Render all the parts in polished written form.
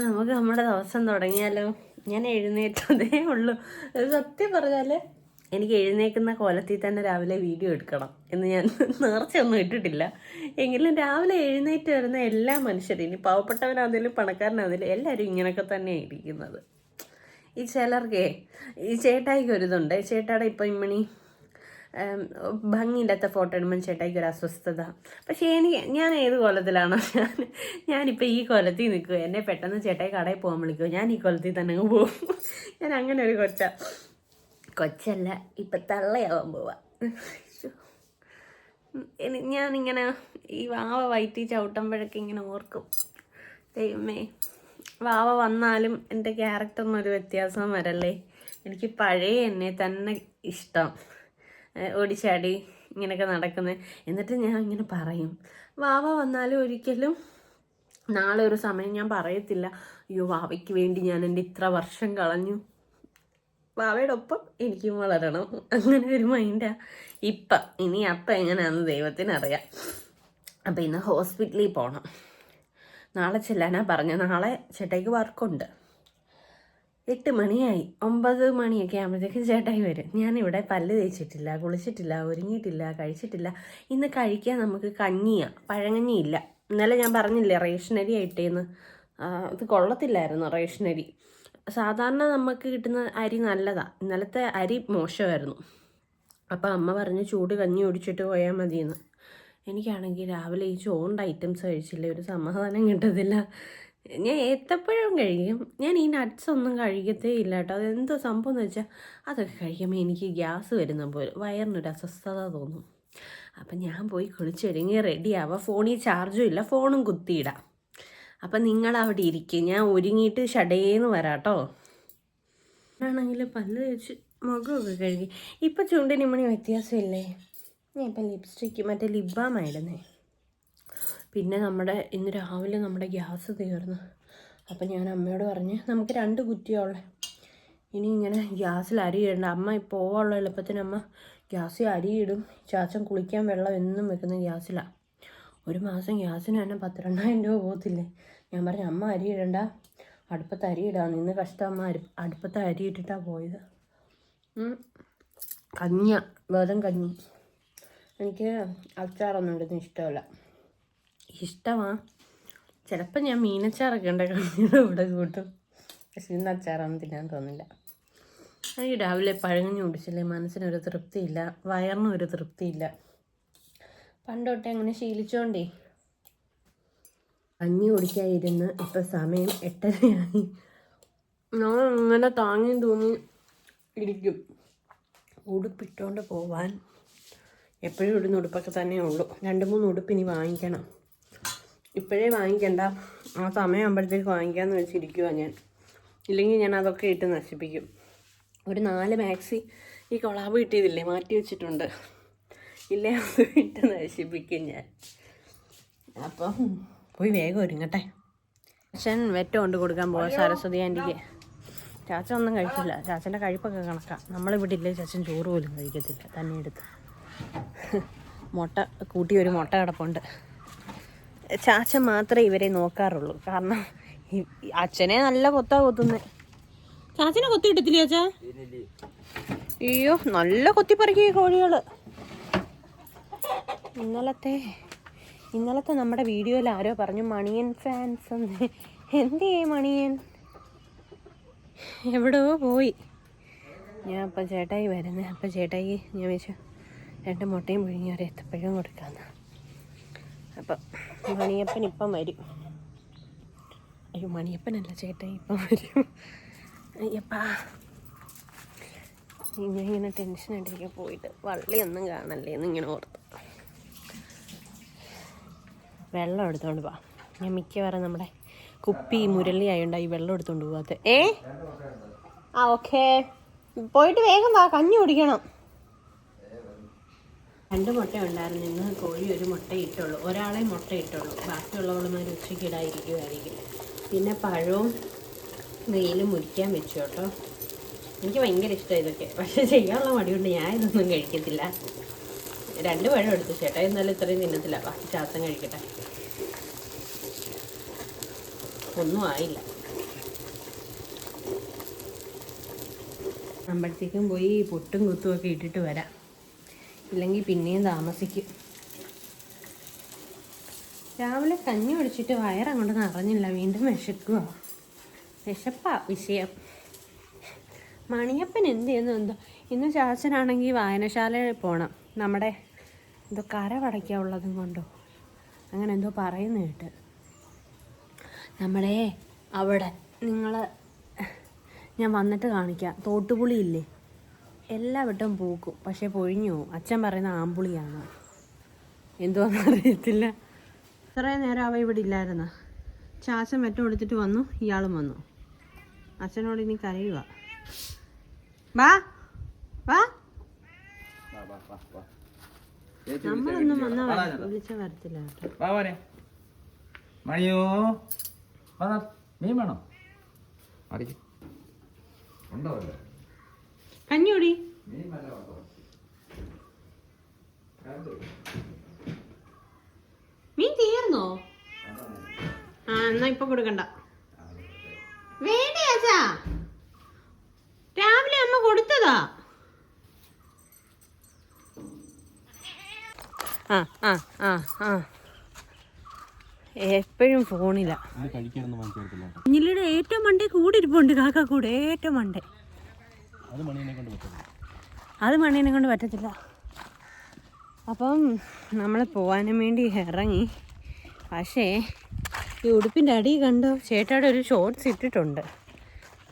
നമുക്ക് നമ്മുടെ ദിവസം തുടങ്ങിയാലോ? ഞാൻ എഴുന്നേറ്റതേ ഉള്ളൂ. സത്യം പറഞ്ഞാൽ എനിക്ക് എഴുന്നേക്കുന്ന കോലത്തിൽ തന്നെ രാവിലെ വീഡിയോ എടുക്കണം എന്ന് ഞാൻ നേർച്ചയൊന്നും ഇട്ടിട്ടില്ല. എങ്കിലും രാവിലെ എഴുന്നേറ്റ് വരുന്ന എല്ലാ മനുഷ്യരും, ഇനി പാവപ്പെട്ടവനാണെങ്കിലും പണക്കാരനാണെങ്കിലും എല്ലാവരും ഇങ്ങനെയൊക്കെ തന്നെയാണ് ഇരിക്കുന്നത്. ഈ ചിലർക്കേ, ഈ ചേട്ടായിക്ക് ഒരിതുണ്ട്. ചേട്ടാടെ ഇപ്പം ഇമ്മണി ഭംഗിയില്ലാത്ത ഫോട്ടോ ഇടുമ്പോൾ ചേട്ടായിക്ക് ഒരു അസ്വസ്ഥത. പക്ഷേ ഞാൻ ഏത് കോലത്തിലാണോ ഞാനിപ്പോൾ ഈ കോലത്തിൽ നിൽക്കുക. എന്നെ പെട്ടെന്ന് ചേട്ടായി കടയിൽ പോകാൻ വിളിക്കുമോ, ഞാൻ ഈ കോലത്തിൽ തന്നെ അങ്ങ് പോകും. ഞാൻ അങ്ങനെ ഒരു കൊച്ചല്ല, ഇപ്പം തള്ളയാവാൻ പോവാ. ഞാനിങ്ങനെ ഈ വാവ വയറ്റി ചവിട്ടുമ്പോഴൊക്കെ ഇങ്ങനെ ഓർക്കും, ദൈവമേ വാവ വന്നാലും എൻ്റെ ക്യാരക്ടറിനൊരു വ്യത്യാസം വരല്ലേ. എനിക്ക് പഴയ എന്നെ തന്നെ ഇഷ്ടം, ഓടിച്ചാടി ഇങ്ങനെയൊക്കെ നടക്കുന്നത്. എന്നിട്ട് ഞാൻ ഇങ്ങനെ പറയും, വാവ വന്നാലും ഒരിക്കലും നാളെ ഒരു സമയം ഞാൻ പറയത്തില്ല, അയ്യോ വാവയ്ക്ക് വേണ്ടി ഞാൻ എൻ്റെ ഇത്ര വർഷം കളഞ്ഞു, വാവയുടെ ഒപ്പം എനിക്കും വളരണം. അങ്ങനെ ഒരു മൈൻഡാണ് ഇപ്പം. ഇനി അപ്പം എങ്ങനെയാണെന്ന് ദൈവത്തിനറിയാം. അപ്പം ഇന്ന് ഹോസ്പിറ്റലിൽ പോകണം. നാളെ ചെല്ലാനാ പറഞ്ഞത്. നാളെ ചേട്ടായിക്ക് വർക്കുണ്ട്. 8 മണിയായി. 9 മണിയൊക്കെ ആകുമ്പോഴത്തേക്കും ചേട്ടായി വരും. ഞാനിവിടെ പല്ല് തേച്ചിട്ടില്ല, കുളിച്ചിട്ടില്ല, ഒരുങ്ങിയിട്ടില്ല, കഴിച്ചിട്ടില്ല. ഇന്ന് കഴിക്കാൻ നമുക്ക് കഞ്ഞിയാണ്, പഴങ്കഞ്ഞിയില്ല. ഇന്നലെ ഞാൻ പറഞ്ഞില്ലേ റേഷനരി ആയിട്ടേന്ന്, ഇത് കൊള്ളത്തില്ലായിരുന്നു റേഷനരി. സാധാരണ നമുക്ക് കിട്ടുന്ന അരി നല്ലതാണ്, ഇന്നലത്തെ അരി മോശമായിരുന്നു. അപ്പം അമ്മ പറഞ്ഞ് ചൂട് കഞ്ഞി ഒടിച്ചിട്ട് പോയാൽ മതിയെന്ന്. എനിക്കാണെങ്കിൽ രാവിലെ ഈ ചോറിൻ്റെ ഐറ്റംസ് കഴിച്ചില്ലേ ഒരു സമാധാനം കിട്ടത്തില്ല. ഞാൻ ഏത്തപ്പഴം കഴിക്കും, ഞാൻ ഈ നട്ട്സ് ഒന്നും കഴിക്കത്തേ ഇല്ല കേട്ടോ. അതെന്തോ സംഭവം എന്ന് വെച്ചാൽ അതൊക്കെ കഴിക്കുമ്പോൾ എനിക്ക് ഗ്യാസ് വരുന്ന പോലെ വയറിനൊരു അസ്വസ്ഥത തോന്നും. അപ്പം ഞാൻ പോയി കുളിച്ചൊരുങ്ങി റെഡിയാവാം. ഫോണിൽ ചാർജും ഇല്ല, ഫോണും കുത്തിയിടാം. അപ്പം നിങ്ങളവിടെ ഇരിക്കും, ഞാൻ ഒരുങ്ങിയിട്ട് ഷടേന്ന് വരാം കേട്ടോ. ആണെങ്കിൽ പല്ല് തേച്ച് മുഖമൊക്കെ കഴുകി. ഇപ്പം ചുണ്ടിനിമണി വ്യത്യാസമില്ലേ? ഞാൻ ഇപ്പം ലിപ്സ്റ്റിക്ക് മറ്റേ ലിപ് ബാമായിടുന്നേ. പിന്നെ ഇന്ന് രാവിലെ നമ്മുടെ ഗ്യാസ് തീർന്നു. അപ്പം ഞാൻ അമ്മയോട് പറഞ്ഞ് നമുക്ക് 2 കുറ്റിയോളെ ഇനി ഇങ്ങനെ ഗ്യാസിൽ അരി ഇടണ്ട. അമ്മ പോകാനുള്ള എളുപ്പത്തിന് അമ്മ ഗ്യാസിൽ അരി ഇടും. ചാച്ചൻ കുളിക്കാൻ വെള്ളം എന്നും വെക്കുന്ന ഗ്യാസിലാണ്. ഒരു മാസം ഗ്യാസിന് തന്നെ 12,000 രൂപ പോകത്തില്ലേ? ഞാൻ പറഞ്ഞു അമ്മ അരി ഇടണ്ട, അടുപ്പത്ത് അരി ഇടാമെന്ന്. ഇന്ന് കഷ്ടം അമ്മ അടുപ്പത്ത് അരി ഇട്ടിട്ടാണ് പോയത്. വെറും കഞ്ഞി. എനിക്ക് അച്ചാറൊന്നും ഇടുന്ന ഇഷ്ടമല്ല. ഇഷ്ടമാണ്, ചിലപ്പോൾ ഞാൻ മീനച്ചാറൊക്കെ ഉണ്ട് കഞ്ഞിയുടെ കൂടെ കൂട്ടും. പക്ഷെ ഇന്ന് അച്ചാറൊന്നും തിന്നാൻ തോന്നില്ല. എനിക്ക് രാവിലെ പഴങ്കഞ്ഞി കുടിച്ചില്ലേ മനസ്സിനൊരു തൃപ്തിയില്ല, വയറിനും ഒരു തൃപ്തിയില്ല. പണ്ടോട്ടെ അങ്ങനെ ശീലിച്ചോണ്ടേ കഞ്ഞി കുടിക്കാതിരുന്ന് ഇപ്പം സമയം 8:30 ഞാൻ അങ്ങനെ താങ്ങിയും തൂങ്ങി ഇരിക്കും. ഉടുപ്പിട്ടുകൊണ്ട് പോവാൻ എപ്പോഴും ഇടുന്ന ഉടുപ്പൊക്കെ തന്നെ ഉള്ളൂ. 2-3 ഉടുപ്പ് ഇനി വാങ്ങിക്കണം. ഇപ്പോഴേ വാങ്ങിക്കണ്ട, ആ സമയമാകുമ്പോഴത്തേക്ക് വാങ്ങിക്കാമെന്ന് വെച്ചിരിക്കുക ഞാൻ. ഇല്ലെങ്കിൽ ഞാൻ അതൊക്കെ ഇട്ട് നശിപ്പിക്കും. ഒരു 4 മാക്സി ഈ കൊളാബ് കിട്ടിയതില്ലേ മാറ്റി വെച്ചിട്ടുണ്ട്, ഇല്ലേ അത് ഇട്ട് നശിപ്പിക്കും ഞാൻ. അപ്പം പോയി വേഗം ഒരുങ്ങട്ടെ. ചാച്ചൻ വെറ്റ കൊണ്ട് കൊടുക്കാൻ പോവാം സരസ്വതി ആൻറ്റിക്ക്. ചാച്ചൻ ഒന്നും കഴിച്ചില്ല, ചാച്ചൻ്റെ കഴിപ്പൊക്കെ കണക്കാം. നമ്മളിവിടെ ഇല്ലേ ചാച്ചൻ ചോറ് പോലും കഴിക്കത്തില്ല, തന്നെ എടുത്ത് മുട്ട കൂട്ടി ഒരു മുട്ട കിടപ്പുണ്ട്. ചാച്ചൻ മാത്രമേ ഇവരെ നോക്കാറുള്ളൂ, കാരണം അച്ഛനെ നല്ല കൊത്താ കൊത്തുന്നത്. ചാച്ചനെ കൊത്തി കിട്ടത്തില്ലേ ചാച്ചാ? അയ്യോ നല്ല കൊത്തിപ്പറിക്കുക കോഴികൾ. ഇന്നലത്തെ നമ്മുടെ വീഡിയോയിൽ ആരോ പറഞ്ഞു മണിയൻ ഫാൻസ് എന്ന്. എന്തേ മണിയൻ എവിടെയോ പോയി. ഞാൻ അപ്പം ചേട്ടായി വരുന്നത്. അപ്പം ചേട്ടായി ഞാൻ വെച്ചു 2 മുട്ടയും പുഴുങ്ങി ഒരു ഏത്തപ്പഴവും കൊടുക്കാമെന്ന്. അപ്പം മണിയപ്പൻ ഇപ്പം വരും. അയ്യോ മണിയപ്പനല്ല, ചേട്ടായി ഇപ്പം വരും. അയ്യപ്പാ ഇങ്ങനെ ടെൻഷനായിട്ടിരിക്കാൻ പോയിട്ട് വള്ളിയൊന്നും കാണല്ലേ എന്നിങ്ങനെ ഓർത്തു. വെള്ളം എടുത്തോണ്ട് പോവാം. ഞാൻ മിക്കവാറും നമ്മുടെ കുപ്പി മുരളി ആയോണ്ടായി വെള്ളം എടുത്തോണ്ട് പോകാത്ത. ഓക്കെ പോയിട്ട് വേഗം വാ, കഞ്ഞി കുടിക്കണം. 2 മുട്ട ഉണ്ടായിരുന്നു. ഇന്ന് കോഴി ഒരു മുട്ട ഇട്ടുള്ളൂ, ഒരാളെ മുട്ട ഇട്ടുള്ളൂ. ബാക്കിയുള്ളവളുമാർ ഉച്ചയ്ക്ക് ഇടാതിരിക്കുമായിരിക്കും. പിന്നെ പഴവും നെയ്യിലും മുരിക്കാൻ വെച്ചു കേട്ടോ. എനിക്ക് ഭയങ്കര ഇഷ്ടമാണ് ഇതൊക്കെ, പക്ഷെ ചെയ്യാനുള്ള മടിയുണ്ട്. ഞാൻ ഇതൊന്നും കഴിക്കത്തില്ല. 2 പഴം എടുത്തു. ചേട്ടാ എന്നാലും ഇത്രയും തിന്നത്തില്ല, ബാക്കി ചാത്തൻ കഴിക്കട്ടെ. ഒന്നും ആയില്ല. അമ്പലത്തേക്കും പോയി പൊട്ടും കുത്തും ഒക്കെ ഇട്ടിട്ട് വരാം, ഇല്ലെങ്കിൽ പിന്നെയും താമസിക്കും. രാവിലെ കഞ്ഞി ഒഴിച്ചിട്ട് വയറങ്ങോട്ട് നിറഞ്ഞില്ല, വീണ്ടും വിശക്കുക. വിശപ്പാ വിഷയം. മണിയപ്പൻ എന്ത് ചെയ്യുന്നു എന്തോ. ഇന്ന് ചാച്ചനാണെങ്കിൽ വായനശാലയിൽ പോകണം, നമ്മുടെ എന്തോ കര പടയ്ക്കാനുള്ളതും കൊണ്ടോ അങ്ങനെ എന്തോ പറയുന്ന കേട്ട്. നമ്മുടെ അവിടെ ഞാൻ വന്നിട്ട് കാണിക്കാം, തോട്ടുപുളിയില്ലേ, എല്ലാ വട്ടവും പൂക്കും, പക്ഷേ പൊഴിഞ്ഞു പോവും. അച്ഛൻ പറയുന്ന ആമ്പുളിയാണ്, എന്തോന്ന് അറിയത്തില്ല. ഇത്രയും നേരം അവ ഇവിടെ ഇല്ലായിരുന്ന. ചാച്ചൻ വെറ്റം എടുത്തിട്ട് വന്നു, ഇയാളും വന്നു. അച്ഛനോട് ഇനി കരയുക. വാ വാ, നമ്മളൊന്നും വന്നാ വിളിച്ച വരത്തില്ല കേട്ടോ. മണിയോ മീൻ വേണോ? കഞ്ഞൂടി മീൻ തീർന്നോ? എന്നാ ഇപ്പൊ കൊടുക്കണ്ട. വേണ്ടേ അച്ഛാ, രാവിലെ അമ്മ കൊടുത്തതാ. എപ്പോഴും ഫോണില്ല. കുഞ്ഞിലിയുടെ ഏറ്റവും മണ്ടേ കൂടിരിപ്പുണ്ട്, കാക്ക കൂടെ ഏറ്റവും മണ്ടേ. അത് മണീനെ കൊണ്ട് പറ്റത്തില്ല. അപ്പം നമ്മൾ പോകാനും വേണ്ടി ഇറങ്ങി. പക്ഷേ ഈ ഉടുപ്പിൻ്റെ അടി കണ്ടോ, ചേട്ടായുടെ ഒരു ഷോർട്ട്സ് ഇട്ടിട്ടുണ്ട്.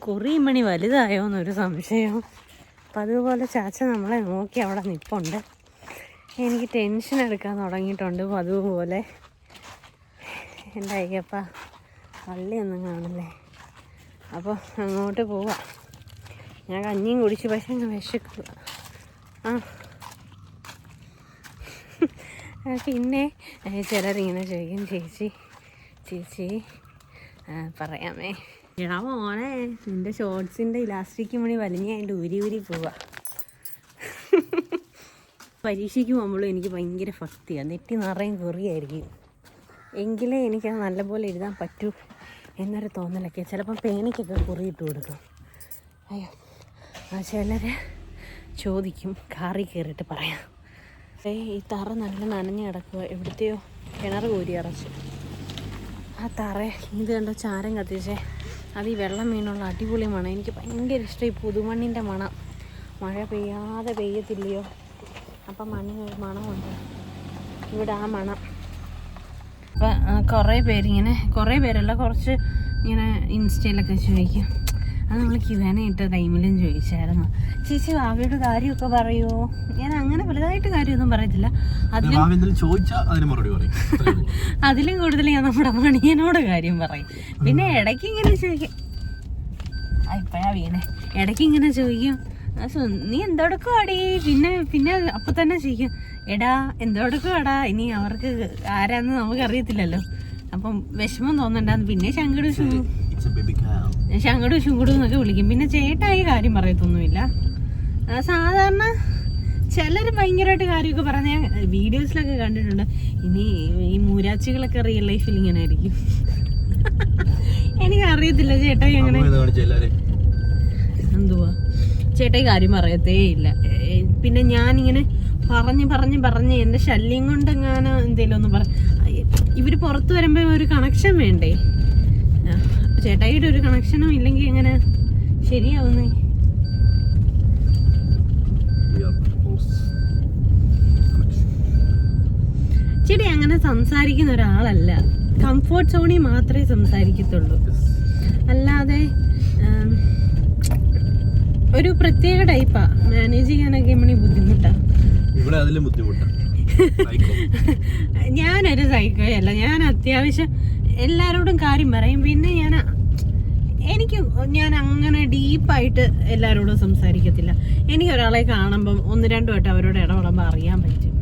കുറിമണി വലുതായോ എന്നൊരു സംശയം. അപ്പം അതുപോലെ ചാച്ച നമ്മളെ നോക്കി അവിടെ നിൽപ്പുണ്ട്. എനിക്ക് ടെൻഷൻ എടുക്കാൻ തുടങ്ങിയിട്ടുണ്ട്. അപ്പം അതുപോലെ എൻ്റെ അയ്യപ്പ പള്ളിയൊന്നും കാണില്ലേ. അപ്പോൾ അങ്ങോട്ട് പോവാം. ഞാൻ കഞ്ഞിയും കുടിച്ച്, പക്ഷെ അങ്ങ് വിശക്കുക. പിന്നെ ചിലരിങ്ങനെ ചോദിക്കും, ചേച്ചി പറയാമേ, എടാ മോനെ നിൻ്റെ ഷോർട്സിൻ്റെ ഇലാസ്റ്റിക് മണി വലിഞ്ഞായിട്ട് ഊരി പോവാ. പരീക്ഷയ്ക്ക് പോകുമ്പോഴും എനിക്ക് ഭയങ്കര ഭക്തിയാണ്. നെറ്റി നിറയും കുറിയായിരിക്കും, എങ്കിലേ എനിക്കത് നല്ലപോലെ എഴുതാൻ പറ്റൂ എന്നൊരു തോന്നലൊക്കെ. ചിലപ്പം പേനയ്ക്കൊക്കെ കുറിയിട്ട് കൊടുക്കും. അയ്യോ, ചിലർ ചോദിക്കും, കാറിൽ കയറിയിട്ട് പറയാം. ഈ തറ നല്ല നനഞ്ഞ് കിടക്കുക, എവിടുത്തെയോ കിണർ കോരി അടച്ച്. ആ തറ ഇത് കണ്ടോ ചാരം കത്തിച്ചേ, അത് ഈ വെള്ളം വീണുള്ള അടിപൊളി മണം. എനിക്ക് ഭയങ്കര ഇഷ്ടം ഈ പുതുമണ്ണിൻ്റെ മണം. മഴ പെയ്യത്തില്ലയോ, അപ്പം മണ്ണിനൊരു മണമുണ്ട്. ഇവിടെ ആ മണം. അപ്പം കുറേ പേരല്ല, കുറച്ച് ഇങ്ങനെ ഇൻസ്റ്റയിലൊക്കെ ചോദിക്കും. അത് നമ്മൾ കിവാന ഇട്ട ടൈമിലും ചോദിച്ചായിരുന്നു, ചേച്ചി ഭാവിയുടെ കാര്യമൊക്കെ പറയുമോ? ഞാൻ അങ്ങനെ വലുതായിട്ട് കാര്യമൊന്നും പറയത്തില്ല. അതിലും കൂടുതൽ ഞാൻ നമ്മുടെ മണിയനോട് കാര്യം പറയും. പിന്നെ ഇടയ്ക്ക് ഇങ്ങനെ ചോദിക്കും, ഇപ്പോഴാ വീണേ, ഇടയ്ക്ക് ഇങ്ങനെ ചോദിക്കും, നീ എന്തോടക്കുവാടി? പിന്നെ അപ്പം തന്നെ ചോദിക്കും, എടാ എന്തോടക്കുവാടാ? ഇനി അവർക്ക് ആരാന്ന് നമുക്കറിയത്തില്ലല്ലോ, അപ്പം വിഷമം തോന്നണ്ടാന്ന്. പിന്നെ ശങ്കടും ശുങ്കടും എന്നൊക്കെ വിളിക്കും. പിന്നെ ചേട്ടായി കാര്യം പറയത്തൊന്നുമില്ല. സാധാരണ ചിലർ ഭയങ്കരമായിട്ട് കാര്യമൊക്കെ പറഞ്ഞ വീഡിയോസിലൊക്കെ കണ്ടിട്ടുണ്ട്. ഇനി ഈ മൂരാച്ചികളൊക്കെ റിയൽ ലൈഫിൽ ഇങ്ങനെ ആയിരിക്കും. എനിക്കറിയത്തില്ല ചേട്ടായി അങ്ങനെ എന്തുവാ, ചേട്ടായി കാര്യം പറയത്തേ ഇല്ല. പിന്നെ ഞാനിങ്ങനെ പറഞ്ഞ് എൻ്റെ ശല്യം കൊണ്ടെങ്ങാനോ എന്തേലും ഒന്ന് ഇവർ പുറത്ത് വരുമ്പോൾ ഒരു കണക്ഷൻ വേണ്ടേ? ചേട്ടായിയുടെ ഒരു കണക്ഷനും ഇല്ലെങ്കിൽ എങ്ങനെ ശരിയാവുന്നേ? ചേട്ടായി അങ്ങനെ സംസാരിക്കുന്ന ഒരാളല്ല. കംഫോർട്ട് സോണിൽ മാത്രമേ സംസാരിക്കത്തുള്ളൂ, അല്ലാതെ ഒരു പ്രത്യേക ടൈപ്പാ. മാനേജ് ചെയ്യാനൊക്കെ ബുദ്ധിമുട്ടാണ്. ഞാനൊരു സൈക്കോയല്ല, ഞാൻ അത്യാവശ്യം എല്ലാവരോടും കാര്യം പറയും. പിന്നെ ഞാൻ അങ്ങനെ ഡീപ്പായിട്ട് എല്ലാവരോടും സംസാരിക്കത്തില്ല. എനിക്ക് ഒരാളെ കാണുമ്പം 1-2 വട്ടം അവരോട് ഇടപെടുമ്പോൾ അറിയാൻ പറ്റും.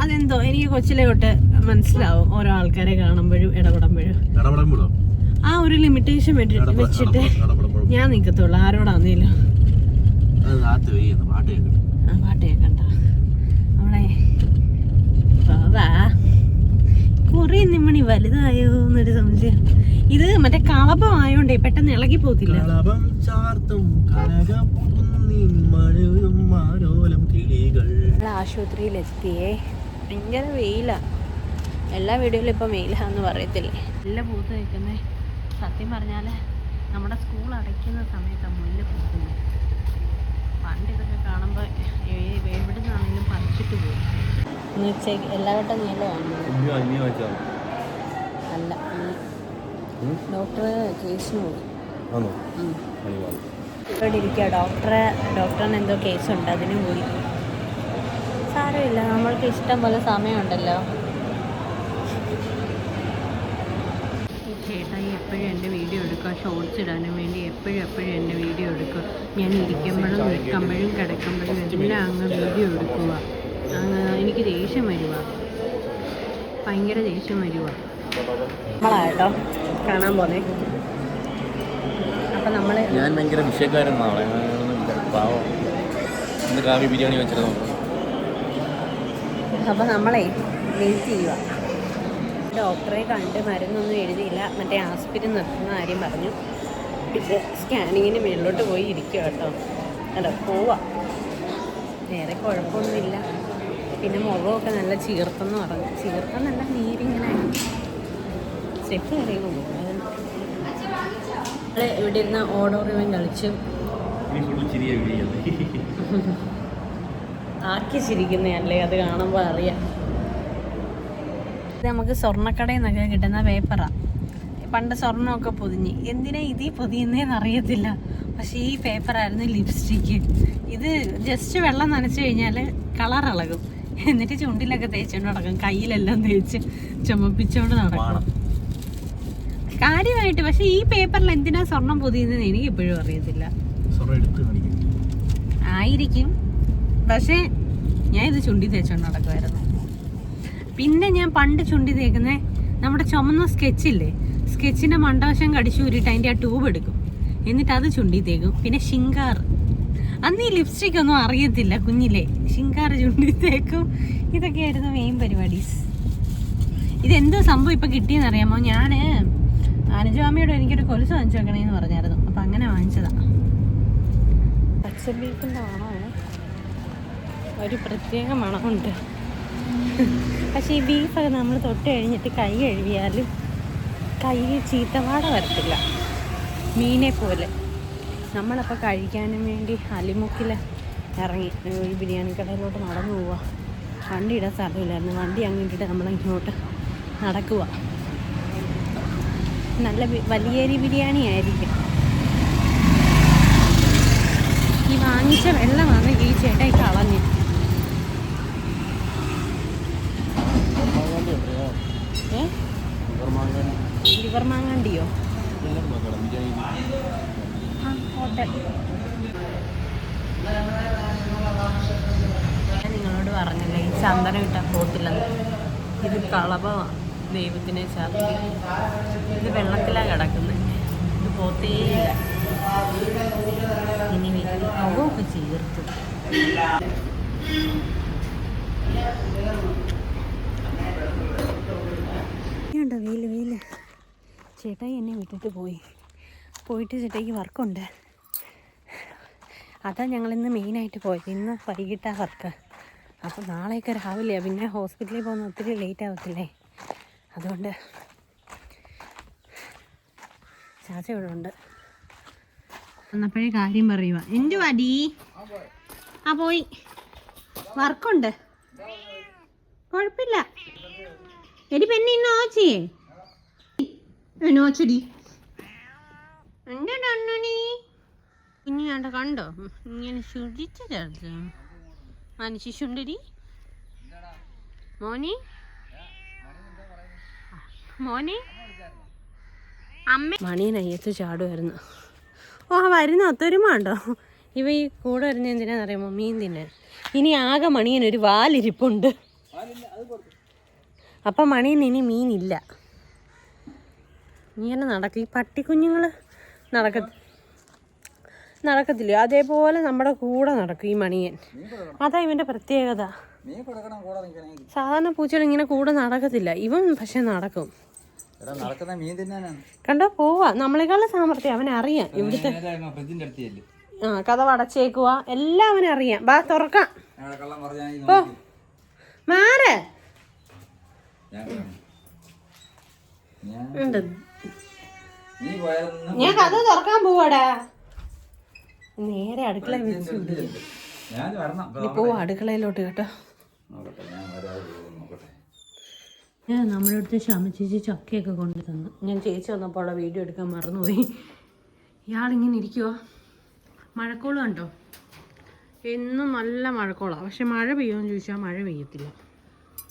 അതെന്തോ എനിക്ക് കൊച്ചിലെ തൊട്ട് മനസ്സിലാവും. ഓരോ ആൾക്കാരെ കാണുമ്പോഴും ഇടപെടുമ്പോഴും ആ ഒരു ലിമിറ്റേഷൻ വെച്ചിട്ട് ഞാൻ നിൽക്കത്തുള്ളൂ. ആരോടാന്നേലും പാട്ട് കേൾക്കണ്ട. നമ്മളെ കുറി നിമ്മണി വലുതായോ എന്നൊരു സംശയം. ഇത് മറ്റേ കളഭം ആയോണ്ടേ പെട്ടെന്ന് ഇളകി പോകത്തില്ല. ആശുപത്രിയിലെത്തിയേ. ഭയങ്കര വെയിലാണ്. എല്ലാ വീഡിയോയിലും ഇപ്പം വെയിലാന്ന് പറയത്തില്ലേ. മുല്ല പൂത്ത് നിൽക്കുന്നേ. സത്യം പറഞ്ഞാൽ നമ്മുടെ സ്കൂൾ അടയ്ക്കുന്ന സമയത്താണ് മുല്ല പൂക്കുന്നത്. പണ്ട് ഇതൊക്കെ കാണുമ്പോൾ എവിടെ നിന്നാണെങ്കിലും പറിച്ചിട്ട് പോകും. ഉച്ചയ്ക്ക് എല്ലാവട്ടം നീളമാണ്. അല്ല, ഡോക്ടർ കേസിന് പോയി. ഇവിടെ ഇരിക്കുക. ഡോക്ടറിന് എന്തോ കേസുണ്ട്, അതിന് പോയി. സാരമില്ല, നമ്മൾക്ക് ഇഷ്ടം പോലെ സമയമുണ്ടല്ലോ. ചേട്ടായി എപ്പോഴും എൻ്റെ വീഡിയോ എടുക്കുക, ഷോർട്സ് ഇടാനും വേണ്ടി എപ്പോഴും എൻ്റെ വീഡിയോ എടുക്കുക. ഞാൻ ഇരിക്കുമ്പോഴും നിൽക്കുമ്പോഴും കിടക്കുമ്പോഴും എല്ലാം അങ്ങ് വീഡിയോ എടുക്കുക. എനിക്ക് ദേഷ്യം വരുക, ഭയങ്കര ദേഷ്യം വരുക. നമ്മളാട്ടോ കാണാൻ പോന്നെ. അപ്പം ഞാൻ ഭയങ്കര വിഷയക്കാരൻ നാളെ പാവം കാവ്യ ബിരിയാണി വെച്ചിട്ട്. അപ്പം നമ്മളെ വെയിറ്റ് ചെയ്യുക. ഡോക്ടറെ കണ്ട് മരുന്നൊന്നും എഴുതിയില്ല, മറ്റേ ആസ്പിരിൻ നിർത്തുന്ന കാര്യം പറഞ്ഞു. പിന്നെ സ്കാനിങ്ങിന് മേളിലോട്ട് പോയി ഇരിക്കുക കേട്ടോ. അല്ല, പോവാം. വേറെ കുഴപ്പമൊന്നുമില്ല. പിന്നെ മുഖമൊക്കെ നല്ല ചീർത്തെന്ന് പറഞ്ഞു. ചീർത്തെന്നല്ല, നീരിങ്ങനെ സ്റ്റെപ്പ് കയറിയൊക്കെ പോകും. നമ്മൾ ഇവിടെ ഇരുന്ന് ഓടോറിവൻ കളിച്ചും ആക്കി ചിരിക്കുന്നതല്ലേ, അത് കാണുമ്പോൾ അറിയാം. ഇത് നമുക്ക് സ്വർണ്ണക്കടയിൽ നിന്നൊക്കെ കിട്ടുന്ന പേപ്പറാണ്. പണ്ട് സ്വർണ്ണമൊക്കെ പൊതിഞ്ഞ് എന്തിനാ ഇതിൽ പൊതിയുന്നതെന്ന് അറിയത്തില്ല. പക്ഷേ ഈ പേപ്പറായിരുന്നു ലിപ്സ്റ്റിക്ക്. ഇത് ജസ്റ്റ് വെള്ളം നനച്ച് കഴിഞ്ഞാൽ കളർ ഇളകും. എന്നിട്ട് ചുണ്ടിലൊക്കെ തേച്ചുകൊണ്ട് നടക്കും, കയ്യിലെല്ലാം തേച്ച് ചുമപ്പിച്ചുകൊണ്ട് നടക്കും കാര്യമായിട്ട്. പക്ഷെ ഈ പേപ്പറിൽ എന്തിനാ സ്വർണം പൊതിയുന്നത് എനിക്ക് ഇപ്പോഴും അറിയത്തില്ല. ആയിരിക്കും, പക്ഷേ ഞാൻ ഇത് ചുണ്ടി തേച്ചുകൊണ്ട് നടക്കുമായിരുന്നു. പിന്നെ ഞാൻ പണ്ട് ചുണ്ടി തേക്കുന്നത് നമ്മുടെ ചുമന്ന സ്കെച്ചില്ലേ, സ്കെച്ചിൻ്റെ മണ്ടവശം കടിച്ചു ഊരിയിട്ട് അതിൻ്റെ ആ ട്യൂബ് എടുക്കും, എന്നിട്ട് അത് ചുണ്ടി തേക്കും. പിന്നെ ശിങ്കാർ, അന്ന് ഈ ലിപ്സ്റ്റിക് ഒന്നും അറിയത്തില്ല കുഞ്ഞിലെ. ശിങ്കാർ ചുണ്ടി തേക്കും. ഇതൊക്കെയായിരുന്നു മെയിൻ പരിപാടീസ്. ഇതെന്തോ സംഭവം ഇപ്പം കിട്ടിയെന്ന് അറിയാമോ? ഞാൻ അനുജാമ്മയോട് എനിക്കൊരു കൊലുസ് വാങ്ങിച്ചു വെക്കണേന്ന് പറഞ്ഞായിരുന്നു. അപ്പം അങ്ങനെ വാങ്ങിച്ചതാണ്. പച്ച ബീഫിൻ്റെ മണമാണ്, ഒരു പ്രത്യേക മണമുണ്ട്. പക്ഷേ ഈ ബീഫൊക്കെ നമ്മൾ തൊട്ട് കഴിഞ്ഞിട്ട് കൈ കഴുകിയാലും കയ്യിൽ ചീത്തവാട വരത്തില്ല, മീനെ പോലെ. നമ്മളപ്പോൾ കഴിക്കാനും വേണ്ടി അലിമുക്കിൽ ഇറങ്ങി ഒരു ബിരിയാണി കടയിലോട്ട് നടന്നു പോവുക. വണ്ടി ഇടാൻ സ്ഥലമില്ലായിരുന്നു. വണ്ടി അങ്ങിട്ടിട്ട് നമ്മളിങ്ങോട്ട് നടക്കുക. നല്ല വലിയേരി ബിരിയാണി ആയിരിക്കും. ഈ വാങ്ങിച്ച വെള്ളമാണ് ഈ ചേട്ടായി കളഞ്ഞ്. ലിവർ മാങ്ങാണ്ടിയോ? ഹോട്ടൽ. ഞാൻ നിങ്ങളോട് പറഞ്ഞല്ലേ ഈ ചന്ദനം ഇട്ടാൽ പോത്തില്ലെന്ന്. ഇത് കളഭമാണ്, ദൈവത്തിനെ ചാർത്തി. ഇത് വെള്ളത്തിലാണ് കിടക്കുന്നത്, ഇത് പോത്തേയില്ല. ഇനി മുഖമൊക്കെ ചേർത്തു. ഉണ്ടോ വെയില്. ചേട്ടായി എന്നെ വിട്ടിട്ട് പോയിട്ട് ചേട്ടായിക്ക് വർക്കുണ്ട്. അതാണ് ഞങ്ങളിന്ന് മെയിനായിട്ട് പോയത്. ഇന്ന് വൈകിട്ടാണ് വർക്ക്. അപ്പോൾ നാളെയൊക്കെ രാവിലെയാണ്. പിന്നെ ഹോസ്പിറ്റലിൽ പോകുന്ന ഒത്തിരി ലേറ്റ് ആവത്തില്ലേ, അതുകൊണ്ട് ചാച്ച ഇവിടെ ഉണ്ട്. വന്നപ്പോഴേ കാര്യം പറയുക. എൻ്റെ വടി പോയി, വർക്കുണ്ട്, കുഴപ്പമില്ല. എടി പെണ്ണി നോച്ചിയേ, നോച്ചടി എൻ്റെ കണ്ണണി. ഇനി വേണ്ട, കണ്ടോ ഇങ്ങനെ ശുചിച്ച് ചേർത്ത് മനുഷ്യണ്ടടി മോനെ അമ്മ. മണിയൻ അയ്യത്ത് ചാടുമായിരുന്നു. വരുന്ന ഒത്തൊരുമ ഉണ്ടോ? ഇവ ഈ കൂടെ വരുന്ന എന്തിനാണെന്നറിയാമോ? മീൻ തിന്നാൻ. ഇനി ആകെ മണിയനൊരു വാലിരിപ്പുണ്ട്. അപ്പം മണിയൻ ഇനി മീനില്ല. ഇങ്ങനെ നടക്കും. ഈ പട്ടിക്കുഞ്ഞുങ്ങൾ നടക്കത്തില്ല, അതേപോലെ നമ്മുടെ കൂടെ നടക്കും ഈ മണിയൻ. അതാ ഇവൻ്റെ പ്രത്യേകത. സാധാരണ പൂച്ചകൾ ഇങ്ങനെ കൂടെ നടക്കത്തില്ല, ഇവൻ പക്ഷെ നടക്കും. കണ്ടോ പോവാ. നമ്മളെക്കാളും സാമർത്ഥ്യം അവനറിയാം. ഇവിടുത്തെ ആ കഥ അടച്ചേക്കുക എല്ലാം അവനെ അറിയാം. ബാ തുറക്കാം. കള്ളം പറഞ്ഞാൽ ഓ മാറ് ഉണ്ട്. ഞാൻ കഥ തുറക്കാൻ പോവാടാ. നേരെ അടുക്കള വെച്ച് പോവാ അടുക്കളയിലോട്ട് കേട്ടോ. ഞാൻ നമ്മുടെ അടുത്ത് ക്ഷമ ചേച്ചി ചക്കയൊക്കെ കൊണ്ടു തന്നു. ഞാൻ ചേച്ചി വന്നപ്പോൾ ഉള്ള വീഡിയോ എടുക്കാൻ മറന്നുപോയി. ഇയാളിങ്ങനെ ഇരിക്കുവോ. മഴക്കോള് കണ്ടോ, എന്നും നല്ല മഴക്കോളാണ്. പക്ഷെ മഴ പെയ്യുമെന്ന് ചോദിച്ചാൽ മഴ പെയ്യത്തില്ല.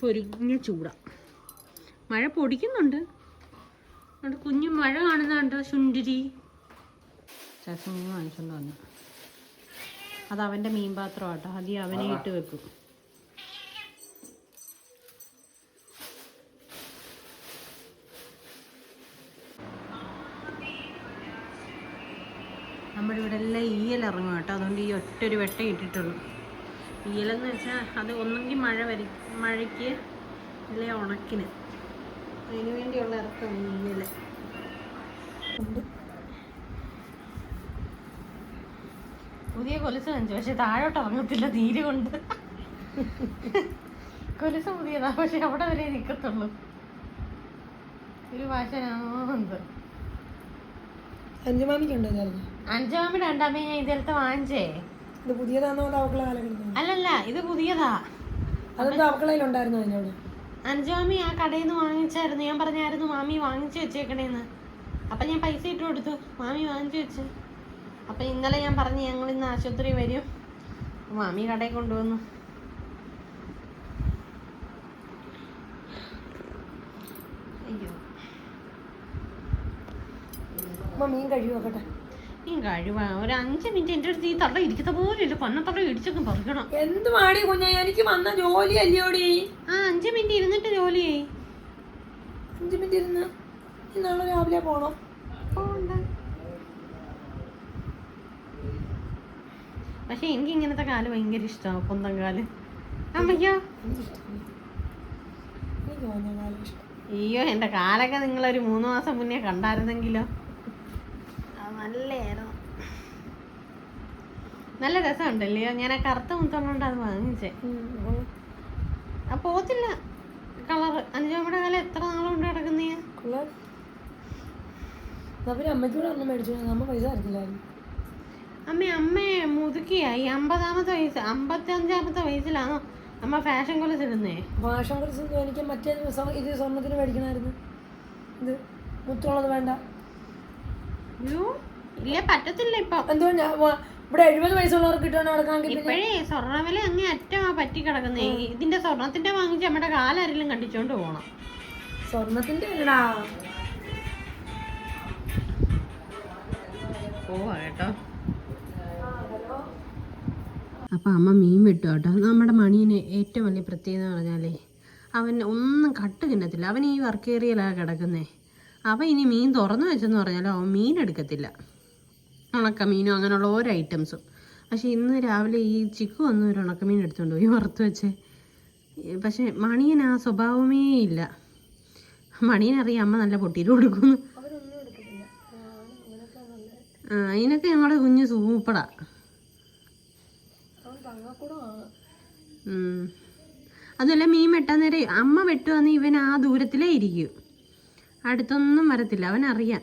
പൊരിഞ്ഞ ചൂടാണ്. മഴ പൊടിക്കുന്നുണ്ട്. അതുകൊണ്ട് കുഞ്ഞു മഴ കാണുന്നുണ്ട്. ശുണ്ടിരി ശശി വാങ്ങിച്ചുകൊണ്ട് വന്നു. അത് അവൻ്റെ മീൻ പാത്രമാട്ടോ. അത് അവനെ ഇട്ട് വെക്കും. നമ്മുടെ ഇവിടെ എല്ലാം ഈയലിറങ്ങും കേട്ടോ. അതുകൊണ്ട് ഈ ഒറ്റൊരു വെട്ട ഇട്ടിട്ടുള്ളൂ. ഈയലെന്ന് വെച്ചാൽ അത് ഒന്നെങ്കിൽ മഴയ്ക്ക് അല്ലെ ഉണക്കിന്, അതിന് വേണ്ടിയുള്ള ഇറക്കം ഈയൽ. പുതിയ കൊലുസ് വാങ്ങിച്ചു, പക്ഷെ താഴോട്ട് ഇറങ്ങത്തില്ല നീര് കൊണ്ട്. കൊലുസ് പുതിയതാ, പക്ഷെ അവിടെ വരെ നിൽക്കത്തുള്ളൂ. ഒരു വാശനാണോ എന്ത്. അഞ്ചാമി രണ്ടാമേ ഞാൻ ഇതിലത്തെ വാങ്ങിച്ചേ. അല്ലല്ല ഇത് പുതിയതാ. അഞ്ചാമി ആ കടയിൽ നിന്ന് വാങ്ങിച്ചായിരുന്നു. ഞാൻ പറഞ്ഞായിരുന്നു മാമി വാങ്ങിച്ചു വെച്ചേക്കണേന്ന്. അപ്പൊ ഞാൻ പൈസ ഇട്ട് കൊടുത്തു. മാമി വാങ്ങിച്ചു വെച്ചു. അപ്പൊ ഇന്നലെ ഞാൻ പറഞ്ഞു ഞങ്ങൾ ഇന്ന് ആശുപത്രി വരും. മാമി കടയിൽ കൊണ്ടുവന്നു. അയ്യോ മീൻ കഴിവോക്കട്ടെ. മീൻ കഴിവാ. ഒരു 5 മിനിറ്റ് എൻ്റെ അടുത്ത് ഈ തള്ള ഇരിക്കുന്ന പോലെ ഇല്ല. പന്നത്തള്ള ഇടിച്ചൊക്കെ പറിക്കണം. എന്ത് മാടി കുഞ്ഞ, എനിക്ക് വന്ന ജോലി അല്ലയോടി. ആ 5 മിനിറ്റ് ഇരുന്നിട്ട് ജോലി ചെയ്യ്. 5 മിനിറ്റ് ഇരുന്ന് നാളെ രാവിലെ പോണം. പക്ഷെ എനിക്ക് ഇങ്ങനത്തെ കാല് ഭയങ്കര ഇഷ്ടമാണ്. പൊന്തം കാല്. അമ്മയ്ക്കോ? അയ്യോ എൻ്റെ കാലൊക്കെ നിങ്ങളൊരു 3 മാസം മുന്നേ കണ്ടായിരുന്നെങ്കിലോ. നല്ലായിരുന്നു. നല്ല രസമുണ്ടല്ലയോ. ഞാൻ ആ കറുത്ത മുത്തോണ്ട് അത് വാങ്ങിച്ചേ. ആ പോത്തില്ല കളറ്. അഞ്ചാമയുടെ കാലം എത്ര നാളുകൊണ്ട് കിടക്കുന്നേ. അമ്മ മുതുക്കിയായി. 50-ാമത്തെ വയസ്സ് 55-ാമത്തെ വയസ്സിലാണോ അമ്മ ഫാഷൻ കൊലസ് ഇടുന്നേ. ഫാഷൻ കൊലസ് എനിക്ക് മറ്റേ ദിവസം ഇത് സ്വർണ്ണത്തിന് മേടിക്കണമായിരുന്നു. ഇത് മുത്തുള്ളത് വേണ്ട. ഇല്ല പറ്റത്തില്ല. ഇപ്പൊ എന്തോ ഇവിടെ 70 വയസ്സുള്ളവർക്ക് കിട്ടാൻ ഇപ്പഴേ സ്വർണ്ണവില അങ്ങേ അറ്റമാ പറ്റി കിടക്കുന്നേ. ഇതിന്റെ സ്വർണത്തിന്റെ വാങ്ങിച്ച് നമ്മുടെ കാലാരെങ്കിലും കണ്ടിച്ചോണ്ട് പോണം. സ്വർണത്തിന്റെ അല്ലടാ. പോവാ കേട്ടോ. അപ്പൊ അമ്മ മീൻ വെട്ടു കേട്ടോ. നമ്മുടെ മണീന് ഏറ്റവും വലിയ പ്രത്യേകത എന്ന് പറഞ്ഞാലേ അവൻ ഒന്നും കട്ട് തിന്നത്തില്ല. അവൻ ഈ വർക്ക് ഏരിയയിലാണ് കിടക്കുന്നേ. അവൻ ഇനി മീൻ തുറന്നു വെച്ചെന്ന് പറഞ്ഞാലോ അവൻ മീൻ എടുക്കത്തില്ല. ഉണക്കമീനും അങ്ങനെയുള്ള ഓരോ ഐറ്റംസും. പക്ഷെ ഇന്ന് രാവിലെ ഈ ചിക്കു വന്ന് ഒരു ഉണക്കമീൻ എടുത്തുകൊണ്ട് പോയി വറുത്ത് വെച്ച്. പക്ഷെ മണിയന് ആ സ്വഭാവമേ ഇല്ല. മണിയനറിയാം അമ്മ നല്ല പൊട്ടിയിട്ട് കൊടുക്കുന്നു. അതിനൊക്കെ ഞങ്ങളുടെ കുഞ്ഞ് സൂപ്പറാ. അതുമല്ല മീൻ വെട്ടാൻ നേരം അമ്മ വെട്ടുവന്ന് ഇവൻ ആ ദൂരത്തിലേ ഇരിക്കും. അടുത്തൊന്നും വരത്തില്ല. അവനറിയാം.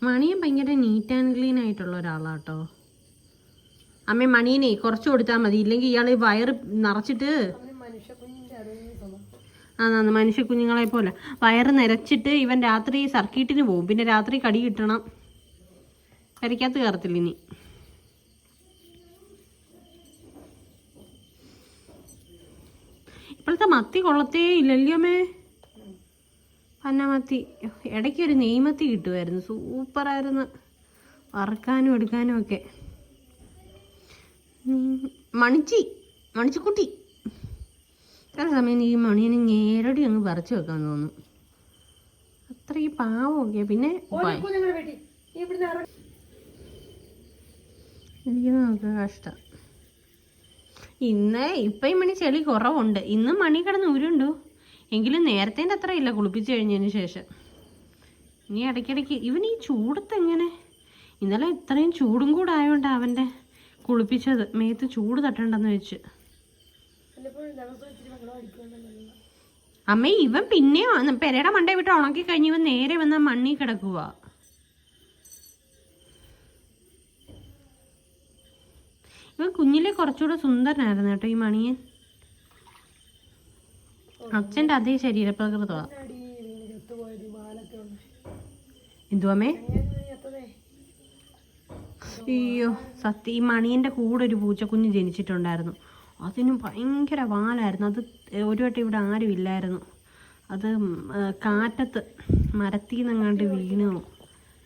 മണിയും ഭയങ്കര നീറ്റ് ആൻഡ് ക്ലീൻ ആയിട്ടുള്ള ഒരാളാട്ടോ. അമ്മ മണീനെ കുറച്ച് കൊടുത്താൽ മതി. ഇല്ലെങ്കിൽ ഇയാൾ വയറ് നിറച്ചിട്ട് മനുഷ്യ കുഞ്ഞുങ്ങളെ പോലെ വയറ് നിറച്ചിട്ട് ഇവൻ രാത്രി സർക്കീട്ടിന് പോകും. പിന്നെ രാത്രി കടി കിട്ടണം. കറിക്കകത്ത് കയറത്തില്ല ഇനി. ഇപ്പോഴത്തെ മത്തി കൊള്ളത്തേ ഇല്ലല്ലോമേ. പന്നമത്തി. ഇടയ്ക്കൊരു നെയ്മത്തി കിട്ടുമായിരുന്നു. സൂപ്പറായിരുന്നു വറുക്കാനും എടുക്കാനും ഒക്കെ. മണിച്ചിക്കുട്ടി ചില സമയം ഈ മണിയന് ഞേരടി അങ്ങ് പറിച്ചു വെക്കാൻ തോന്നും. അത്രയ്ക്ക് പാവമൊക്കെ. പിന്നെ എനിക്ക് നോക്കുക കഷ്ടം. ഇപ്പം ഈ മണി ചെളി കുറവുണ്ട്. ഇന്നും മണി കിടന്ന് ഉരുണ്ടു. എങ്കിലും നേരത്തേൻ്റെ അത്ര ഇല്ല കുളിപ്പിച്ച് കഴിഞ്ഞതിന് ശേഷം. ഇനി ഇടയ്ക്കിടയ്ക്ക് ഇവൻ ഈ ചൂടത്ത് എങ്ങനെ ഇന്നലെ ഇത്രയും ചൂടും കൂടെ ആയതുകൊണ്ടാണ് അവൻ്റെ കുളിപ്പിച്ചത്. മേത്ത് ചൂട് തട്ടണ്ടെന്ന് വെച്ച്. അമ്മ ഇവൻ പിന്നെ പെരയുടെ മണ്ടേ വിട്ട് ഉണക്കി കഴിഞ്ഞ് ഇവൻ നേരെ വന്ന മണ്ണി കിടക്കുക. ഇവൻ കുഞ്ഞിലെ കുറച്ചുകൂടെ സുന്ദരനായിരുന്നു കേട്ടോ ഈ മണിയൻ. അച്ഛൻ്റെ അതേ ശരീരപ്രകൃതമാണ്. എന്തുവാമേ? അയ്യോ സത്യം, ഈ മണിയൻ്റെ കൂടെ ഒരു പൂച്ചക്കുഞ്ഞ് ജനിച്ചിട്ടുണ്ടായിരുന്നു. അതിനും ഭയങ്കര വാലായിരുന്നു. അത് ഒരു വട്ടം ഇവിടെ ആരും ഇല്ലായിരുന്നു. അത് കാറ്റത്ത് മരത്തിൽ നിന്നങ്ങാണ്ട് വീണു,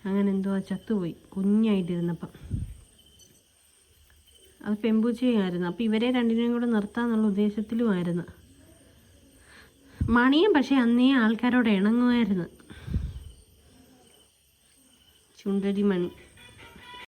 അങ്ങനെ എന്തോ ചത്തുപോയി കുഞ്ഞായിട്ടിരുന്നപ്പം. അത് പെമ്പൂച്ചയായിരുന്നു. അപ്പോൾ ഇവരെ രണ്ടിനെയും കൂടെ നിർത്താമെന്നുള്ള ഉദ്ദേശത്തിലുമായിരുന്നു. മണിയും പക്ഷേ അന്നേ ആൾക്കാരോട് ഇണങ്ങുമായിരുന്നു. ചുണ്ടരി മണി.